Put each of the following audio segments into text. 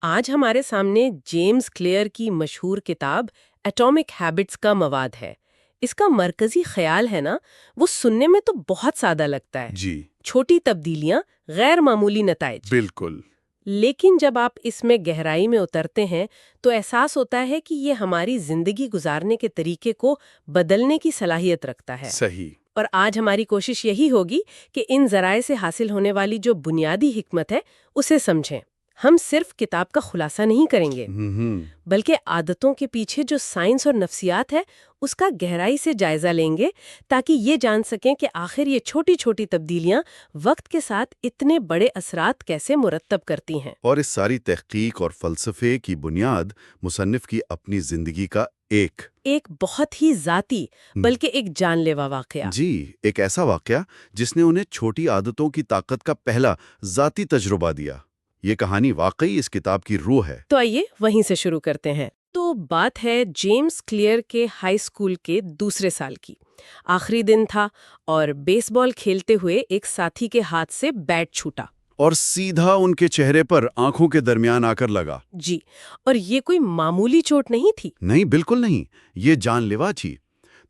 آج ہمارے سامنے جیمز کلیئر کی مشہور کتاب ایٹامک ہیبٹس کا مواد ہے۔ اس کا مرکزی خیال ہے نا، وہ سننے میں تو بہت سادہ لگتا ہے، جی چھوٹی تبدیلیاں، غیر معمولی نتائج۔ بالکل۔ لیکن جب آپ اس میں گہرائی میں اترتے ہیں تو احساس ہوتا ہے کہ یہ ہماری زندگی گزارنے کے طریقے کو بدلنے کی صلاحیت رکھتا ہے۔ صحیح۔ اور آج ہماری کوشش یہی ہوگی کہ ان ذرائع سے حاصل ہونے والی جو بنیادی حکمت ہے اسے سمجھیں۔ ہم صرف کتاب کا خلاصہ نہیں کریں گے، بلکہ عادتوں کے پیچھے جو سائنس اور نفسیات ہے اس کا گہرائی سے جائزہ لیں گے، تاکہ یہ جان سکیں کہ آخر یہ چھوٹی چھوٹی تبدیلیاں وقت کے ساتھ اتنے بڑے اثرات کیسے مرتب کرتی ہیں۔ اور اس ساری تحقیق اور فلسفے کی بنیاد مصنف کی اپنی زندگی کا ایک بہت ہی ذاتی بلکہ ایک جان لیوا واقعہ۔ جی ایک ایسا واقعہ جس نے انہیں چھوٹی عادتوں کی طاقت کا پہلا ذاتی تجربہ دیا۔ یہ کہانی واقعی اس کتاب کی روح ہے۔ تو آئیے وہیں سے شروع کرتے ہیں۔ تو بات ہے جیمز کلیئر کے ہائی اسکول کے دوسرے سال کی۔ آخری دن تھا اور بیس بال کھیلتے ہوئے ایک ساتھی کے ہاتھ سے بیٹ چھوٹا، اور سیدھا ان کے چہرے پر آنکھوں کے درمیان آ کر لگا۔ جی، اور یہ کوئی معمولی چوٹ نہیں تھی۔ نہیں، بالکل نہیں، یہ جان لیوا تھی۔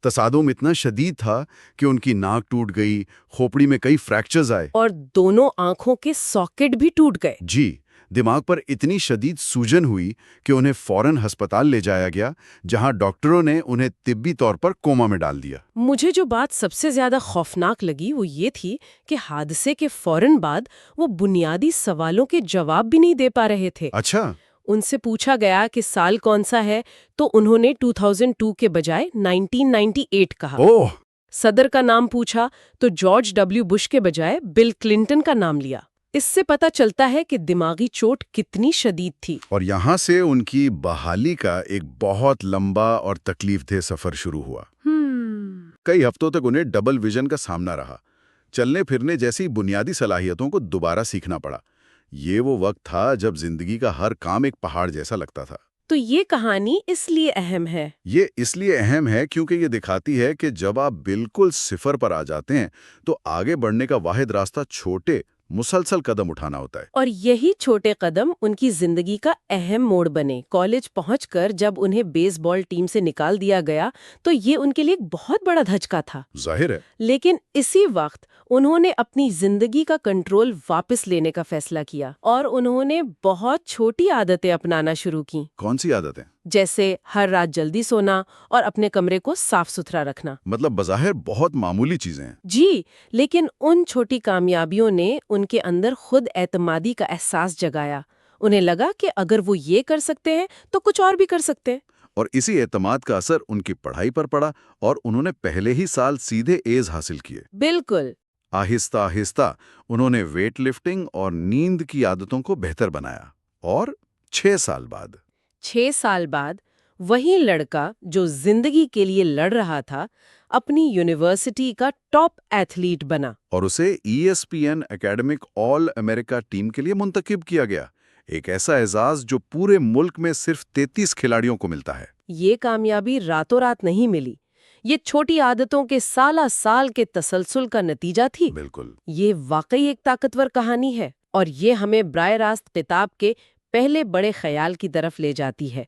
تصادم اتنا شدید تھا کہ ان کی ناک ٹوٹ گئی، کھوپڑی میں کئی فریکچرز آئے۔ اور دونوں آنکھوں کے ساکٹ بھی ٹوٹ گئے۔ جی، دماغ پر اتنی شدید سوجن ہوئی کہ انہیں فوراً ہسپتال لے جایا گیا، جہاں ڈاکٹروں نے انہیں طبی طور پر کوما میں ڈال دیا۔ مجھے جو بات سب سے زیادہ خوفناک لگی وہ یہ تھی کہ حادثے کے فوراً بعد وہ بنیادی سوالوں کے جواب بھی نہیں دے پا رہے تھے۔ اچھا۔ ان سے پوچھا گیا کہ سال کون سا ہے تو انہوں نے 2002 کے بجائے 1998 کہا۔ اوہ! صدر کا نام پوچھا تو جارج ڈبلیو بش کے بجائے بل کلنٹن کا نام لیا۔ اس سے پتہ چلتا ہے کہ دماغی چوٹ کتنی شدید تھی۔ اور یہاں سے ان کی بحالی کا ایک بہت لمبا اور تکلیف دہ سفر شروع ہوا۔ کئی ہفتوں تک انہیں ڈبل ویژن کا سامنا رہا، چلنے پھرنے جیسی بنیادی صلاحیتوں کو دوبارہ سیکھنا پڑا۔ یہ وہ وقت تھا جب زندگی کا ہر کام ایک پہاڑ جیسا لگتا تھا۔ تو یہ کہانی اس لیے اہم ہے۔ یہ اس لیے اہم ہے کیونکہ یہ دکھاتی ہے کہ جب آپ بالکل صفر پر آ جاتے ہیں تو آگے بڑھنے کا واحد راستہ چھوٹے مسلسل قدم اٹھانا ہوتا ہے۔ اور یہی چھوٹے قدم ان کی زندگی کا اہم موڑ بنے۔ کالج پہنچ کر جب انہیں بیس بال ٹیم سے نکال دیا گیا تو یہ ان کے لیے ایک بہت بڑا دھچکا تھا۔ ظاہر ہے۔ لیکن اسی وقت انہوں نے اپنی زندگی کا کنٹرول واپس لینے کا فیصلہ کیا اور انہوں نے بہت چھوٹی عادتیں اپنانا شروع کی۔ کون سی عادتیں؟ جیسے ہر رات جلدی سونا اور اپنے کمرے کو صاف ستھرا رکھنا۔ مطلب بظاہر بہت معمولی چیزیں ہیں۔ جی، لیکن ان چھوٹی کامیابیوں نے ان کے اندر خود اعتمادی کا احساس جگایا۔ انہیں لگا کہ اگر وہ یہ کر سکتے ہیں تو کچھ اور بھی کر سکتے ہیں۔ اور اسی اعتماد کا اثر ان کی پڑھائی پر پڑا اور انہوں نے پہلے ہی سال سیدھے A's حاصل کیے۔ بالکل۔ آہستہ آہستہ انہوں نے ویٹ لفٹنگ اور نیند کی عادتوں کو بہتر بنایا، اور 6 سال بعد وہی لڑکا جو زندگی کے لیے لڑ رہا تھا اپنی یونیورسٹی کا ٹاپ ایتھلیٹ بنا۔ اور اسے ESPN اکیڈمک آل امریکہ ٹیم کے لیے منتخب کیا گیا، ایک ایسا اعزاز جو پورے ملک میں صرف 33 کھلاڑیوں کو ملتا ہے۔ یہ کامیابی راتوں رات نہیں ملی، یہ چھوٹی عادتوں کے سالہ سال کے تسلسل کا نتیجہ تھی۔ بالکل۔ یہ واقعی ایک طاقتور کہانی ہے، اور یہ ہمیں براہ راست کتاب کے پہلے بڑے خیال کی طرف لے جاتی ہے،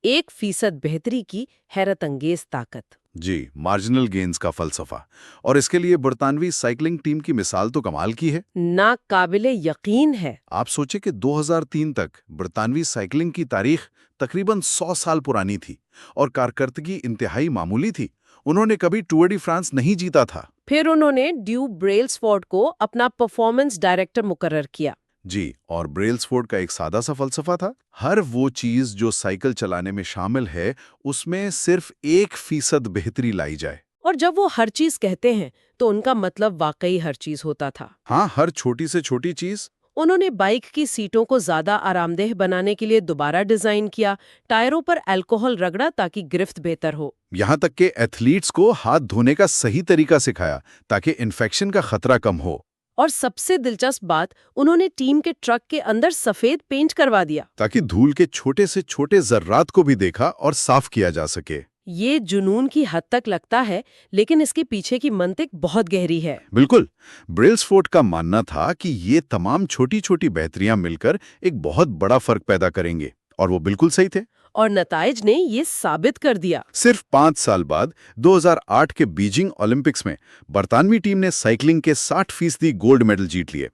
1% بہتری کی حیرت انگیز طاقت۔ جی، مارجنل گینز کا فلسفہ، اور اس کے لیے برطانوی سائیکلنگ ٹیم کی مثال تو کمال کی ہے۔ ناقابل یقین ہے۔ آپ سوچیں کہ 2003 تک برطانوی سائیکلنگ کی تاریخ تقریباً 100 سال پرانی تھی اور کارکردگی انتہائی معمولی تھی۔ انہوں نے کبھی ٹور ڈی فرانس نہیں جیتا تھا۔ پھر انہوں نے ڈیو بریلسفورڈ کو اپنا پرفارمنس ڈائریکٹر مقرر کیا۔ جی، اور بریلسفورڈ کا ایک سادہ سا فلسفہ تھا، ہر وہ چیز جو سائیکل چلانے میں شامل ہے اس میں صرف 1% بہتری لائی جائے۔ اور جب وہ ہر چیز کہتے ہیں تو ان کا مطلب واقعی ہر چیز ہوتا تھا۔ ہاں، ہر چھوٹی سے چھوٹی چیز۔ انہوں نے بائک کی سیٹوں کو زیادہ آرام دہ بنانے کے لیے دوبارہ ڈیزائن کیا، ٹائروں پر الکوہل رگڑا تاکہ گرفت بہتر ہو۔ یہاں تک کہ ایتھلیٹس کو ہاتھ دھونے کا صحیح طریقہ سکھایا تاکہ انفیکشن کا خطرہ کم ہو۔ اور سب سے دلچسپ بات، انہوں نے ٹیم کے ٹرک کے اندر سفید پینٹ کروا دیا تاکہ دھول کے چھوٹے سے چھوٹے ذرات کو بھی دیکھا اور صاف کیا جا سکے۔ یہ جنون کی حد تک لگتا ہے، لیکن اس کے پیچھے کی منطق بہت گہری ہے۔ بالکل، بریلسفورڈ کا ماننا تھا کہ یہ تمام چھوٹی چھوٹی بہتریاں مل کر ایک بہت بڑا فرق پیدا کریں گے، اور وہ بالکل صحیح تھے۔ اور نتائج نے یہ ثابت کر دیا۔ صرف 5 سال بعد 2008 کے بیجنگ اولمپکس میں برطانوی ٹیم نے سائیکلنگ کے 60% گولڈ میڈل جیت لیے۔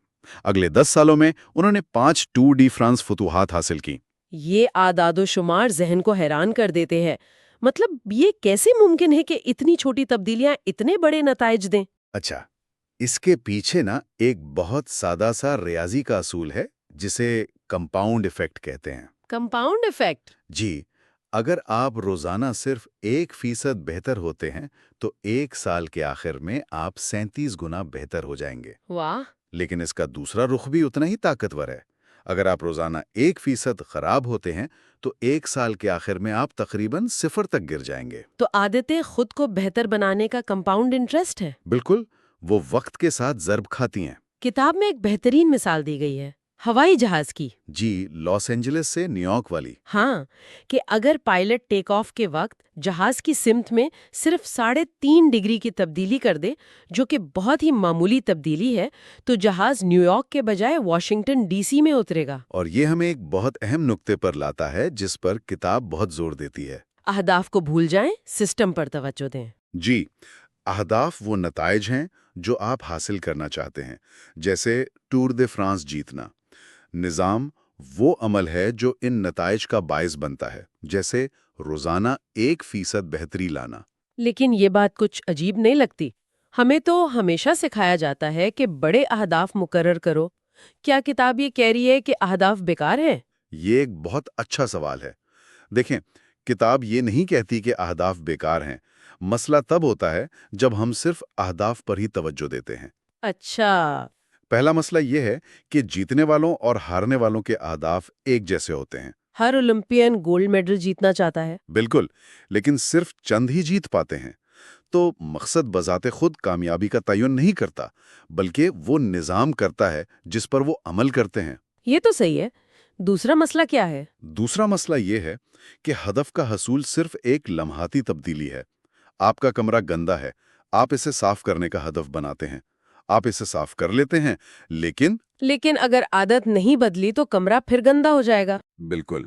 اگلے 10 سالوں میں انہوں نے 5 ٹور ڈی فرانس فتوحات حاصل کی۔ یہ اعداد و شمار ذہن کو حیران کر دیتے ہیں۔ مطلب یہ کیسے ممکن ہے کہ اتنی چھوٹی تبدیلیاں اتنے بڑے نتائج دیں؟ اچھا، اس کے پیچھے ایک بہت سادہ سا ریاضی کا اصول ہے جسے کمپاؤنڈ ایفیکٹ کہتے ہیں۔ Compound effect? جی، اگر آپ روزانہ صرف 1% بہتر ہوتے ہیں تو 1 سال کے آخر میں آپ 37 گنا بہتر ہو جائیں گے۔ واہ! لیکن اس کا دوسرا رخ بھی اتنا ہی طاقتور ہے۔ اگر آپ روزانہ 1% خراب ہوتے ہیں تو 1 سال کے آخر میں آپ تقریباً 0 تک گر جائیں گے۔ تو عادتیں خود کو بہتر بنانے کا کمپاؤنڈ انٹرسٹ ہے؟ بالکل، وہ وقت کے ساتھ ضرب کھاتی ہیں۔ کتاب میں ایک بہترین مثال دی گئی ہے، ہوائی جہاز کی۔ جی، لاس اینجلس سے نیویارک والی۔ ہاں، کہ اگر پائلٹ ٹیک آف کے وقت جہاز کی سمت میں صرف 3.5 ڈگری کی تبدیلی کر دے، جو کہ بہت ہی معمولی تبدیلی ہے، تو جہاز نیو یارک کے بجائے واشنگٹن ڈی سی میں اترے گا۔ اور یہ ہمیں ایک بہت اہم نقطے پر لاتا ہے جس پر کتاب بہت زور دیتی ہے۔ اہداف کو بھول جائیں، سسٹم پر توجہ دیں۔ جی، اہداف وہ نتائج ہیں جو آپ حاصل کرنا چاہتے ہیں، جیسے ٹور دے فرانس جیتنا۔ نظام وہ عمل ہے جو ان نتائج کا باعث بنتا ہے، جیسے روزانہ 1% بہتری لانا۔ لیکن یہ بات کچھ عجیب نہیں لگتی؟ ہمیں تو ہمیشہ سکھایا جاتا ہے کہ بڑے اہداف مقرر کرو۔ کیا کتاب یہ کہہ رہی ہے کہ اہداف بیکار ہیں؟ یہ ایک بہت اچھا سوال ہے۔ دیکھیں، کتاب یہ نہیں کہتی کہ اہداف بیکار ہیں۔ مسئلہ تب ہوتا ہے جب ہم صرف اہداف پر ہی توجہ دیتے ہیں۔ اچھا۔ پہلا مسئلہ یہ ہے کہ جیتنے والوں اور ہارنے والوں کے اہداف ایک جیسے ہوتے ہیں۔ ہر اولمپئن گولڈ میڈل جیتنا چاہتا ہے۔ بالکل، لیکن صرف چند ہی جیت پاتے ہیں۔ تو مقصد بذات خود کامیابی کا تعین نہیں کرتا، بلکہ وہ نظام کرتا ہے جس پر وہ عمل کرتے ہیں۔ یہ تو صحیح ہے۔ دوسرا مسئلہ کیا ہے؟ دوسرا مسئلہ یہ ہے کہ ہدف کا حصول صرف ایک لمحاتی تبدیلی ہے۔ آپ کا کمرہ گندا ہے، آپ اسے صاف کرنے کا ہدف بناتے ہیں، آپ اسے صاف کر لیتے ہیں، لیکن اگر عادت نہیں بدلی تو کمرہ پھر گندا ہو جائے گا۔ بالکل،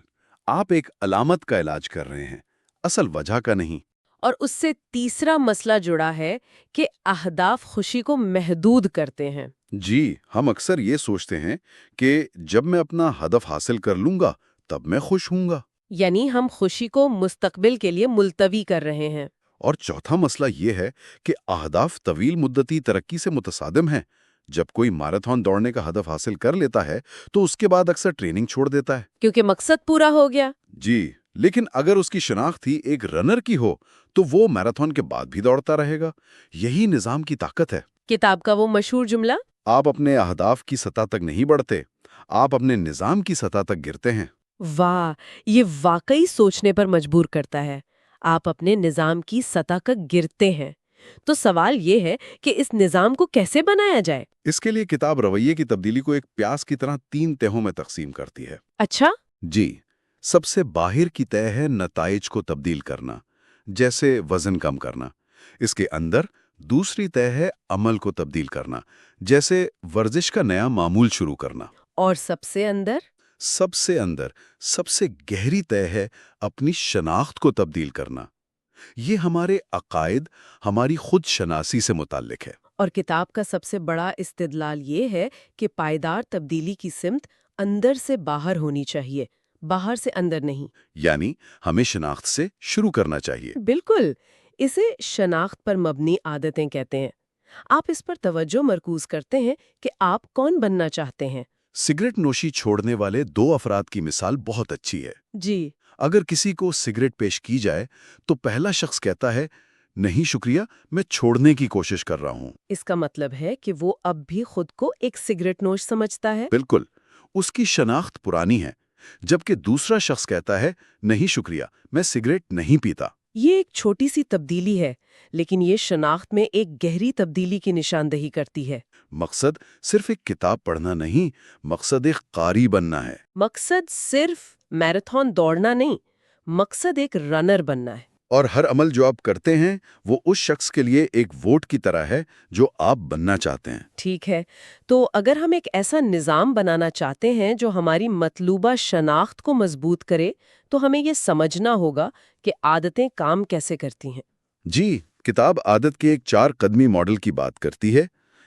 آپ ایک علامت کا علاج کر رہے ہیں، اصل وجہ کا نہیں۔ اور اس سے تیسرا مسئلہ جڑا ہے کہ اہداف خوشی کو محدود کرتے ہیں۔ جی، ہم اکثر یہ سوچتے ہیں کہ جب میں اپنا ہدف حاصل کر لوں گا تب میں خوش ہوں گا۔ یعنی ہم خوشی کو مستقبل کے لیے ملتوی کر رہے ہیں۔ اور چوتھا مسئلہ یہ ہے کہ اہداف طویل مدتی ترقی سے متصادم ہیں۔ جب کوئی میراتھن دوڑنے کا ہدف حاصل کر لیتا ہے تو اس کے بعد اکثر ٹریننگ چھوڑ دیتا ہے، کیونکہ مقصد پورا ہو گیا۔ جی، لیکن اگر اس کی شناخت ہی ایک رنر کی ہو تو وہ میراتھن کے بعد بھی دوڑتا رہے گا۔ یہی نظام کی طاقت ہے۔ کتاب کا وہ مشہور جملہ، آپ اپنے اہداف کی سطح تک نہیں بڑھتے، آپ اپنے نظام کی سطح تک گرتے ہیں۔ واہ، یہ واقعی سوچنے پر مجبور کرتا ہے۔ آپ اپنے نظام کی سطح تک گرتے ہیں۔ تو سوال یہ ہے کہ اس نظام کو کیسے بنایا جائے؟ اس کے لیے کتاب رویے کی تبدیلی کو ایک پیاز کی طرح 3 تہوں میں تقسیم کرتی ہے۔ اچھا؟ جی، سب سے باہر کی تہہ ہے نتائج کو تبدیل کرنا، جیسے وزن کم کرنا۔ اس کے اندر دوسری تہہ ہے عمل کو تبدیل کرنا، جیسے ورزش کا نیا معمول شروع کرنا۔ اور سب سے اندر سب سے گہری تہہ ہے اپنی شناخت کو تبدیل کرنا۔ یہ ہمارے عقائد، ہماری خود شناسی سے متعلق ہے۔ اور کتاب کا سب سے بڑا استدلال یہ ہے کہ پائیدار تبدیلی کی سمت اندر سے باہر ہونی چاہیے، باہر سے اندر نہیں۔ یعنی ہمیں شناخت سے شروع کرنا چاہیے۔ بالکل، اسے شناخت پر مبنی عادتیں کہتے ہیں۔ آپ اس پر توجہ مرکوز کرتے ہیں کہ آپ کون بننا چاہتے ہیں۔ سگریٹ نوشی چھوڑنے والے 2 افراد کی مثال بہت اچھی ہے۔ جی، اگر کسی کو سگریٹ پیش کی جائے تو پہلا شخص کہتا ہے، نہیں شکریہ، میں چھوڑنے کی کوشش کر رہا ہوں۔ اس کا مطلب ہے کہ وہ اب بھی خود کو ایک سگریٹ نوش سمجھتا ہے۔ بالکل، اس کی شناخت پرانی ہے، جبکہ دوسرا شخص کہتا ہے، نہیں شکریہ، میں سگریٹ نہیں پیتا۔ یہ ایک چھوٹی سی تبدیلی ہے، لیکن یہ شناخت میں ایک گہری تبدیلی کی نشاندہی کرتی ہے۔ مقصد صرف ایک کتاب پڑھنا نہیں، مقصد ایک قاری بننا ہے۔ مقصد صرف میراتھن دوڑنا نہیں، مقصد ایک رنر بننا ہے۔ اور ہر عمل جو آپ کرتے ہیں وہ اس شخص کے لیے ایک ووٹ کی طرح ہے جو آپ بننا چاہتے ہیں۔ ٹھیک ہے، تو اگر ہم ایک ایسا نظام بنانا چاہتے ہیں جو ہماری مطلوبہ شناخت کو مضبوط کرے تو ہمیں یہ سمجھنا ہوگا کہ عادتیں کام کیسے کرتی ہیں۔ جی، کتاب عادت کے ایک 4 قدمی ماڈل کی بات کرتی ہے۔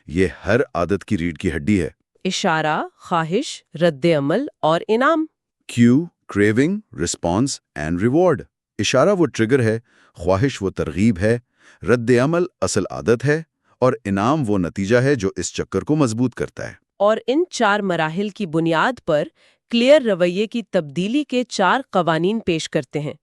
یہ ہر عادت کی ریڑھ کی ہڈی ہے۔ اشارہ، خواہش، رد عمل اور انعام۔ کیو، کریونگ، رسپانس اینڈ ریوارڈ۔ اشارہ وہ ٹریگر ہے، خواہش وہ ترغیب ہے، رد عمل اصل عادت ہے، اور انعام وہ نتیجہ ہے جو اس چکر کو مضبوط کرتا ہے۔ اور ان 4 مراحل کی بنیاد پر کلیئر رویے کی تبدیلی کے 4 قوانین پیش کرتے ہیں۔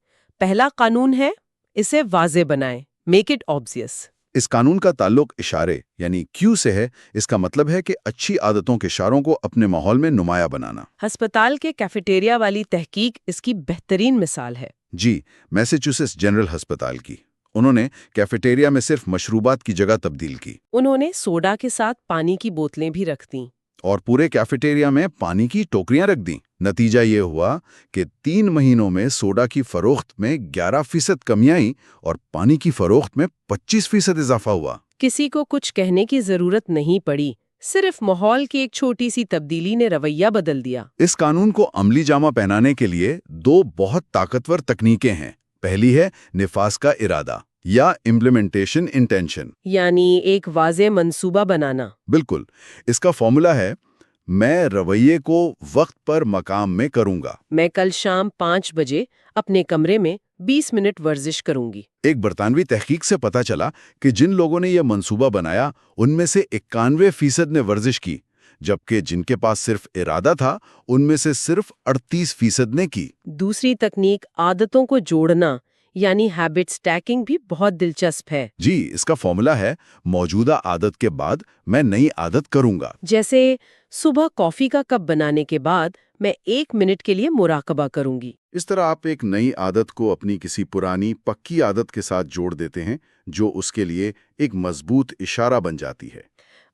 پہلا قانون ہے، اسے واضح بنائیں، میک اٹ obvious۔ اس قانون کا تعلق اشارے یعنی کیو سے ہے۔ اس کا مطلب ہے کہ اچھی عادتوں کے اشاروں کو اپنے ماحول میں نمایاں بنانا۔ ہسپتال کے کیفیٹیریا والی تحقیق اس کی بہترین مثال ہے۔ جی، میساچیوسیٹس جنرل ہسپتال کی۔ انہوں نے کیفیٹیریا میں صرف مشروبات کی جگہ تبدیل کی۔ انہوں نے سوڈا کے ساتھ پانی کی بوتلیں بھی رکھ دیں۔ اور پورے کیفیٹیریا میں پانی کی ٹوکریاں رکھ دیں۔ نتیجہ یہ ہوا کہ 3 مہینوں میں سوڈا کی فروخت میں 11% کمی آئی اور پانی کی فروخت میں 25% اضافہ ہوا۔ کسی کو کچھ کہنے کی ضرورت نہیں پڑی، صرف ماحول کی ایک چھوٹی سی تبدیلی نے رویہ بدل دیا۔ اس قانون کو عملی جامہ پہنانے کے لیے 2 بہت طاقتور تکنیکیں ہیں۔ پہلی ہے نفاذ کا ارادہ یا امپلیمنٹیشن انٹینشن، یعنی ایک واضح منصوبہ بنانا۔ بالکل۔ اس کا فارمولا ہے، میں رویے کو وقت پر مقام میں کروں گا۔ میں کل شام 5 بجے اپنے کمرے میں 20 منٹ ورزش کروں گی۔ ایک برطانوی تحقیق سے پتہ چلا کہ جن لوگوں نے یہ منصوبہ بنایا ان میں سے 91% نے ورزش کی، جبکہ جن کے پاس صرف ارادہ تھا ان میں سے صرف 38% نے کی۔ دوسری تکنیک عادتوں کو جوڑنا یعنی ہیبٹ سٹیکنگ بھی بہت دلچسپ ہے۔ جی، اس کا فارمولا ہے، موجودہ عادت کے بعد میں نئی عادت کروں گا۔ جیسے صبح کافی کا کپ بنانے کے بعد میں 1 منٹ کے لیے مراقبہ کروں گی۔ اس طرح آپ ایک نئی عادت کو اپنی کسی پرانی پکی عادت کے ساتھ جوڑ دیتے ہیں جو اس کے لیے ایک مضبوط اشارہ بن جاتی ہے۔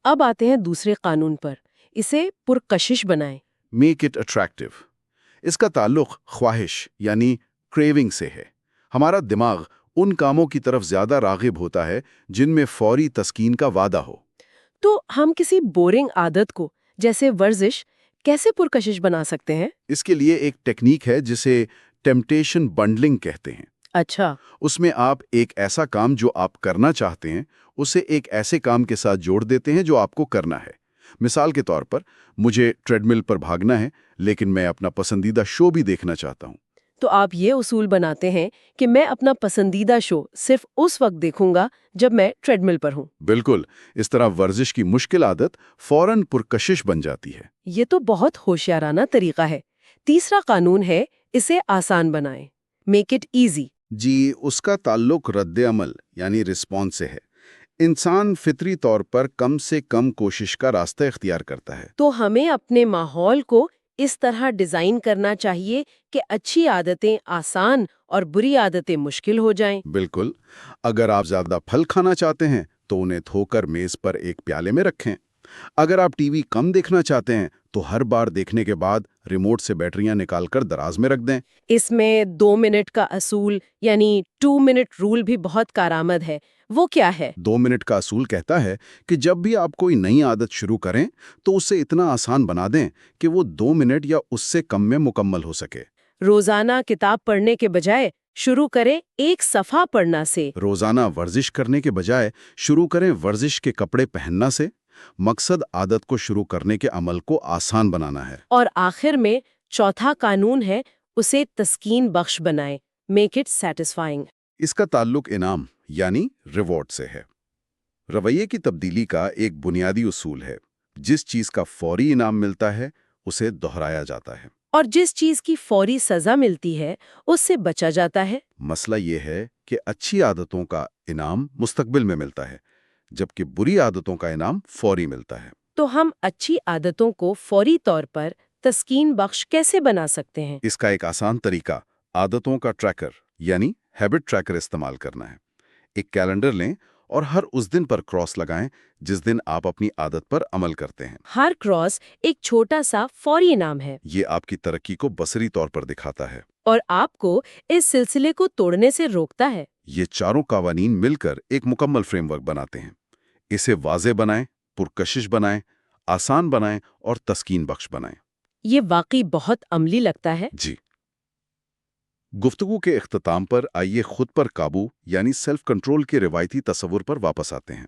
اب آتے ہیں دوسرے قانون پر، اسے پرکشش بنائیں۔ Make it attractive. اس کا تعلق خواہش یعنی کریونگ سے ہے۔ ہمارا دماغ ان کاموں کی طرف زیادہ راغب ہوتا ہے جن میں فوری تسکین کا وعدہ ہو۔ تو ہم کسی بورنگ عادت کو جیسے ورزش کیسے پرکشش بنا سکتے ہیں؟ اس کے لیے ایک ٹیکنیک ہے جسے ٹیمپٹیشن بنڈلنگ کہتے ہیں۔ اچھا، اس میں آپ ایک ایسا کام جو آپ کرنا چاہتے ہیں اسے ایک ایسے کام کے ساتھ جوڑ دیتے ہیں جو آپ کو کرنا ہے۔ مثال کے طور پر، مجھے ٹریڈ مل پر بھاگنا ہے لیکن میں اپنا پسندیدہ شو بھی دیکھنا چاہتا ہوں۔ تو آپ یہ اصول بناتے ہیں کہ میں اپنا پسندیدہ شو صرف اس وقت دیکھوں گا جب میں ٹریڈ مل پر ہوں۔ بالکل، اس طرح ورزش کی مشکل عادت فوراً پرکشش بن جاتی ہے۔ یہ تو بہت ہوشیارانہ طریقہ ہے۔ تیسرا قانون ہے، اسے آسان بنائیں، میک اٹ ایزی۔ جی، اس کا تعلق رد عمل یعنی رسپانس سے ہے۔ انسان فطری طور پر کم سے کم کوشش کا راستہ اختیار کرتا ہے۔ تو ہمیں اپنے ماحول کو اس طرح ڈیزائن کرنا چاہیے کہ اچھی عادتیں آسان اور بری عادتیں مشکل ہو جائیں۔ بالکل، اگر آپ زیادہ پھل کھانا چاہتے ہیں تو انہیں دھو کر میز پر ایک پیالے میں رکھیں۔ اگر آپ ٹی وی کم دیکھنا چاہتے ہیں تو ہر بار دیکھنے کے بعد ریموٹ سے بیٹریاں نکال کر دراز میں رکھ دیں۔ اس میں 2 منٹ کا اصول یعنی 2 منٹ رول بھی بہت کارآمد ہے۔ وہ کیا ہے؟ 2 منٹ کا اصول کہتا ہے کہ جب بھی آپ کوئی نئی عادت شروع کریں تو اسے اتنا آسان بنا دیں کہ وہ 2 منٹ یا اس سے کم میں مکمل ہو سکے۔ روزانہ کتاب پڑھنے کے بجائے شروع کریں ایک صفحہ پڑھنا سے۔ روزانہ ورزش کرنے کے بجائے شروع کریں ورزش کے کپڑے پہننا سے۔ مقصد عادت کو شروع کرنے کے عمل کو آسان بنانا ہے۔ اور آخر میں چوتھا قانون ہے، اسے تسکین بخش بنائیں، میک اٹ سیٹسفائنگ۔ اس کا تعلق انعام یعنی ریوارڈ سے ہے۔ رویے کی تبدیلی کا ایک بنیادی اصول ہے، جس چیز کا فوری انعام ملتا ہے اسے دہرایا جاتا ہے، اور جس چیز کی فوری سزا ملتی ہے اس سے بچا جاتا ہے۔ مسئلہ یہ ہے کہ اچھی عادتوں کا انعام مستقبل میں ملتا ہے جبکہ بری عادتوں کا انعام فوری ملتا ہے۔ تو ہم اچھی عادتوں کو فوری طور پر تسکین بخش کیسے بنا سکتے ہیں؟ اس کا ایک آسان طریقہ عادتوں کا ٹریکر یعنی ہیبٹ ٹریکر استعمال کرنا ہے۔ ایک کیلنڈر لیں اور ہر اس دن پر کراس لگائیں جس دن آپ اپنی عادت پر عمل کرتے ہیں۔ ہر کراس ایک چھوٹا سا فوری انعام ہے، یہ آپ کی ترقی کو بصری طور پر دکھاتا ہے۔ اور آپ کو اس سلسلے کو توڑنے سے روکتا ہے۔ یہ چاروں قوانین مل کر ایک مکمل فریم ورک بناتے ہیں۔ اسے واضح بنائیں، پرکشش بنائیں، آسان بنائیں اور تسکین بخش بنائیں۔ یہ واقعی بہت عملی لگتا ہے۔ جی۔ گفتگو کے اختتام پر آئیے خود پر قابو یعنی سیلف کنٹرول کے روایتی تصور پر واپس آتے ہیں۔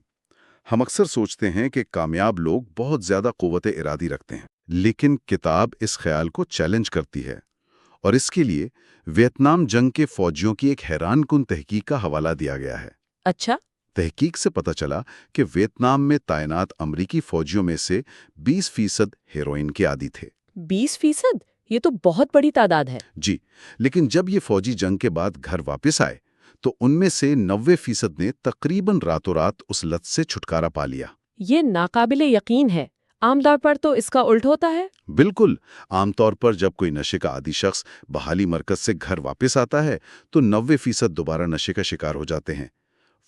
ہم اکثر سوچتے ہیں کہ کامیاب لوگ بہت زیادہ قوت ارادی رکھتے ہیں، لیکن کتاب اس خیال کو چیلنج کرتی ہے، اور اس کے لیے ویتنام جنگ کے فوجیوں کی ایک حیران کن تحقیق کا حوالہ دیا گیا ہے۔ اچھا۔ تحقیق سے پتہ چلا کہ ویتنام میں تعینات امریکی فوجیوں میں سے 20% ہیروئن کے عادی تھے۔ 20%؟ یہ تو بہت بڑی تعداد ہے۔ جی، لیکن جب یہ فوجی جنگ کے بعد گھر واپس آئے تو ان میں سے 90% نے تقریباً راتوں رات اس لت سے چھٹکارا پا لیا۔ یہ ناقابل یقین ہے۔ عام طور پر تو اس کا الٹ ہوتا ہے۔ بالکل، عام طور پر جب کوئی نشے کا عادی شخص بحالی مرکز سے گھر واپس آتا ہے تو 90% دوبارہ نشے کا شکار ہو جاتے ہیں۔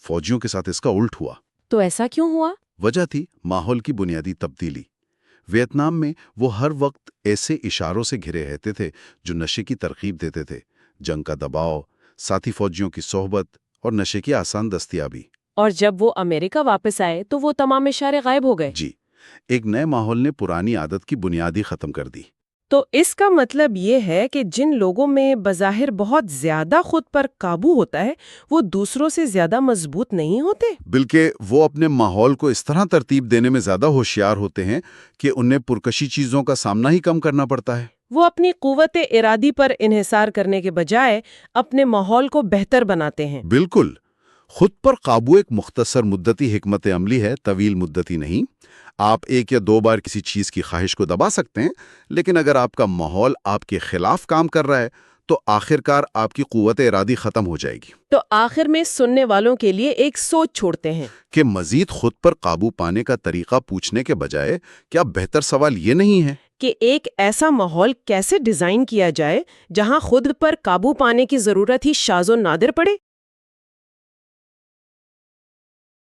فوجیوں کے ساتھ اس کا الٹ ہوا۔ تو ایسا کیوں ہوا؟ وجہ تھی ماحول کی بنیادی تبدیلی۔ ویتنام میں وہ ہر وقت ایسے اشاروں سے گھرے رہتے تھے جو نشے کی ترغیب دیتے تھے: جنگ کا دباؤ، ساتھی فوجیوں کی صحبت اور نشے کی آسان دستیابی۔ اور جب وہ امریکہ واپس آئے تو وہ تمام اشارے غائب ہو گئے۔ جی، ایک نئے ماحول نے پرانی عادت کی بنیادی ختم کر دی۔ تو اس کا مطلب یہ ہے کہ جن لوگوں میں بظاہر بہت زیادہ خود پر قابو ہوتا ہے وہ دوسروں سے زیادہ مضبوط نہیں ہوتے، بلکہ وہ اپنے ماحول کو اس طرح ترتیب دینے میں زیادہ ہوشیار ہوتے ہیں کہ انہیں پرکشی چیزوں کا سامنا ہی کم کرنا پڑتا ہے۔ وہ اپنی قوت ارادی پر انحصار کرنے کے بجائے اپنے ماحول کو بہتر بناتے ہیں۔ بالکل، خود پر قابو ایک مختصر مدتی حکمت عملی ہے، طویل مدتی نہیں۔ آپ 1 یا 2 بار کسی چیز کی خواہش کو دبا سکتے ہیں، لیکن اگر آپ کا ماحول آپ کے خلاف کام کر رہا ہے تو آخرکار آپ کی قوت ارادی ختم ہو جائے گی۔ تو آخر میں سننے والوں کے لیے ایک سوچ چھوڑتے ہیں کہ مزید خود پر قابو پانے کا طریقہ پوچھنے کے بجائے کیا بہتر سوال یہ نہیں ہے کہ ایک ایسا ماحول کیسے ڈیزائن کیا جائے جہاں خود پر قابو پانے کی ضرورت ہی شاذ و نادر پڑے؟